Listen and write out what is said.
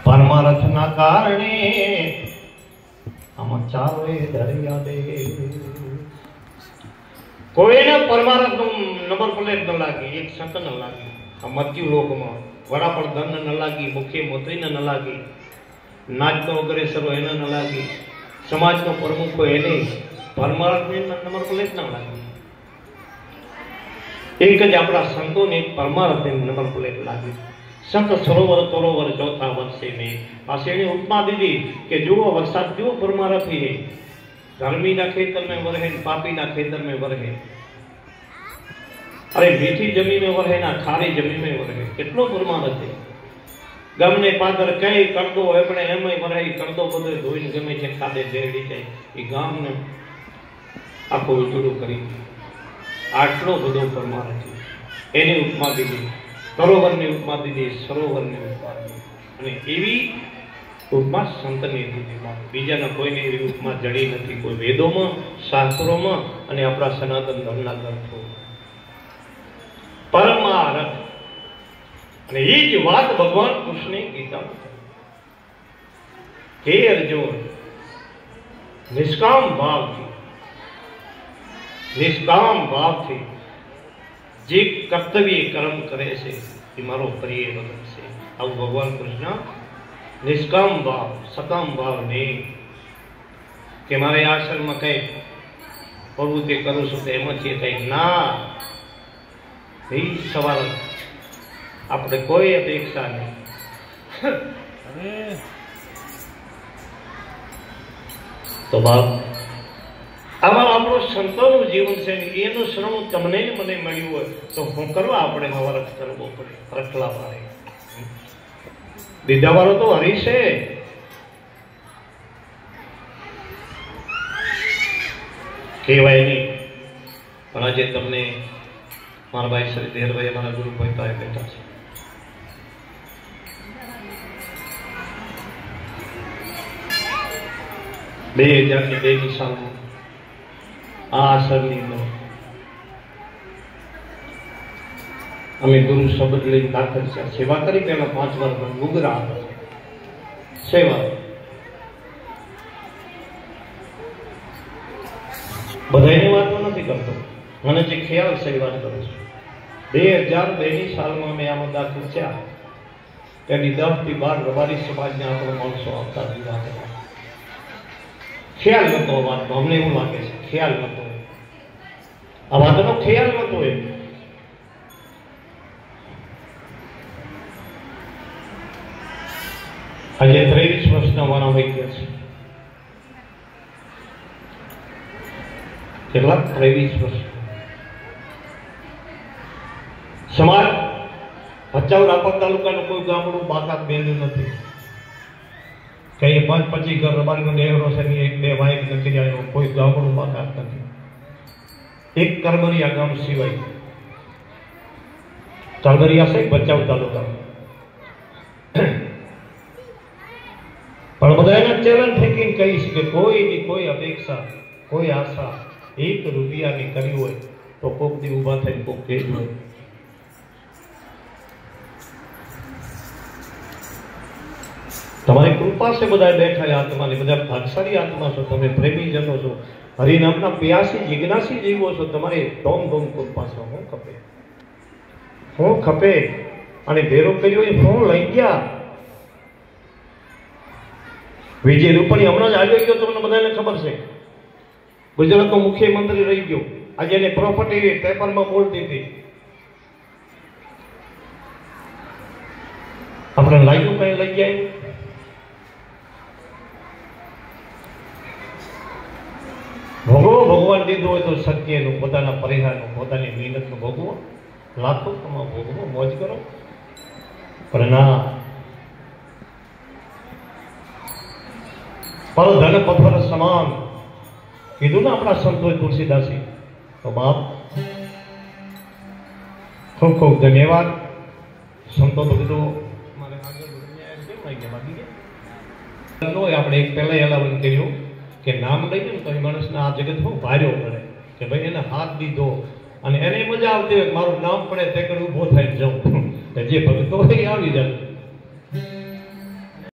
પરમાર્થના કારણે આમાં ચાવે દરિયા દે કોઈને પરમાર્થનું નંબર પ્લેટ ન લાગી, એક સંત ન લાગી, આ મૃત્યુ લોકમાં વડા પર ધન ન લાગી, મુખ્ય મંત્રીને ન લાગી, નાચનો અગ્રેસરો એને ન લાગી, સમાજનો પ્રમુખો એને પરમાર્થની નંબર પ્લેટ ન લાગી. એક જ આપણા સંતોને પરમાર્થની નંબર પ્લેટ લાગી. સંત સરોવર તરોવર ચોથા વર્ષે મેં પાસે એને ઉપમા દીધી કે જુઓ વરસાદ જુઓ પરમારથી है, ધર્મીના ખેતર में વરહે, પાપીના ખેતર में વરહે. અરે મીઠી જમીન में વરહે ના ખારી જમીન में વરહે. કેટલો પરમારથ છે. ગમને પાદર કઈ કરદો એમણે એમય વરહે, કરદો બધો ધોઈને ગમે છે ખાધે દેડી જાય એ ગામને આખું ઉજળું કરી. આટલો બધો પરમારથ છે. એની ઉપમા દીધી, સરોવરની ઉપમા દીધી, સરોવરની ઉપમા દીધી. અને એવી ઉપમા સંતની દીધી. બીજાના કોઈને એવી ઉપમા જડી નથી, કોઈ વેદોમાં, શાસ્ત્રોમાં અને આપણા સનાતન ધર્મના ગ્રંથો. પરમારથ. અને એ જ વાત ભગવાન કૃષ્ણે ગીતામાં હે અર્જુન, નિષ્કામ ભાવથી જે કર્તવ્ય કર્મ કરે છે એ મારો પ્રિય ભગત છે. આવું ભગવાન કૃષ્ણ નિષ્કામ ભાવ, સકામ ભાવ નહીં કે મારે આશ્રમમાં કઈ પ્રવૃત્તિ કરું છું તો એમાંથી કઈ ના. એ સવાલ આપણે કોઈ અપેક્ષા નહીં. તો બાપ આમાં આપણું સંતોનું જીવન છે, એનું શ્રવણ તમને ને મને મળ્યું હોય તો હું કરવા આપણે હવરત કરવો પડે. રખલા પાડે દીધા વાળો તો હરી છે. કહેવાય નહીં પણ આજે તમને મારા ભાઈ શ્રી દેરભાઈ અમારા ગુરુભાઈ પાસે બેઠા છે. બે 2002 સાલમાં આ આશ્રમની અંદર અમે ગુરુ શબ્દ લઈને દાખલ છે. સેવા કરી પહેલા 5 વર્ષ ગુગરા સેવા. બધાની વાતો નથી કરતો, મને જે ખ્યાલ છે એ વાત કરું છું. 2002 સાલમાં મેં આમાં દાખલ થયા ત્યાંની 10 થી 12 રબારી સમાજના આપણે માણસો આવતા વિવાહ કરવા. ખ્યાલ નતો આ વાતનો, અમને એવું લાગે છે ખ્યાલ નતો, આ વાતનો ખ્યાલ નતો. એમ આજે 23 વર્ષના મારા વહી ગયા છે. કેટલા? 23 વર્ષ. સમાજ ભચાઉ રાપર તાલુકાનું કોઈ ગામડું બાકાત બેલ્યું નથી. કઈ 5-25 ઘર રબારીનો નેહરો છે, એક બે વાઇક નથી આવ્યો, કોઈ ગામડું બાકાત નથી. એક કરબરિયા ગામ સિવાય. કરબરિયા છે ભચાઉ તાલુકા. પણ બધા એના ચેલેન્જ ફેંકીને કહીશ કે કોઈની કોઈ અપેક્ષા, કોઈ આશા 1 રૂપિયાની કરી હોય તો કોક દી ઊભા થઈને કોક કહેવું હોય. તમારી કૃપા છે બધા બેઠા આત્માની, બધા ભાગશાળી આત્મા છો તમે, પ્રેમીજનો છો, હરિનામના પ્યાસી જિજ્ઞાસી જીવો છો. તમારી ધોમ કૃપા છે. હું ખપે અને ભેરો કર્યો એ હું લઈ ગયા. વિજય રૂપાણી હમણાં જ આવ્યો ગયો, તમને બધાને ખબર છે. ગુજરાતનો મુખ્યમંત્રી રહી ગયો. આજે એને પ્રોપર્ટી પેપરમાં બોલતી હતી. આપણે લાગ્યું કઈ લઈ ગયા. ભોગવો, ભગવાન દીધું હોય તો સત્યનું, પોતાના પરિહારનું, પોતાની મહેનતનું ભોગવો. લાખો કમા ભોગવો, મોજ કરો. પણ ના, પર ધન પથ્થર સમાન કીધું ને આપણા સંતોએ તુલસીદાસી. તો બાપ ખૂબ ખૂબ ધન્યવાદ. સંતો તો બધું મારે આગળ આપણે એક પહેલા એલાવન કર્યું કે નામ લઈને ને તો માણસના આ જગત બહુ ભાર્યો પડે કે ભાઈ એને હાથ દીધો અને એને મજા આવતી હોય મારું નામ પડે તે કડે ઊભો થાય જાઉં. જે ભક્તો હોય આવી જાય.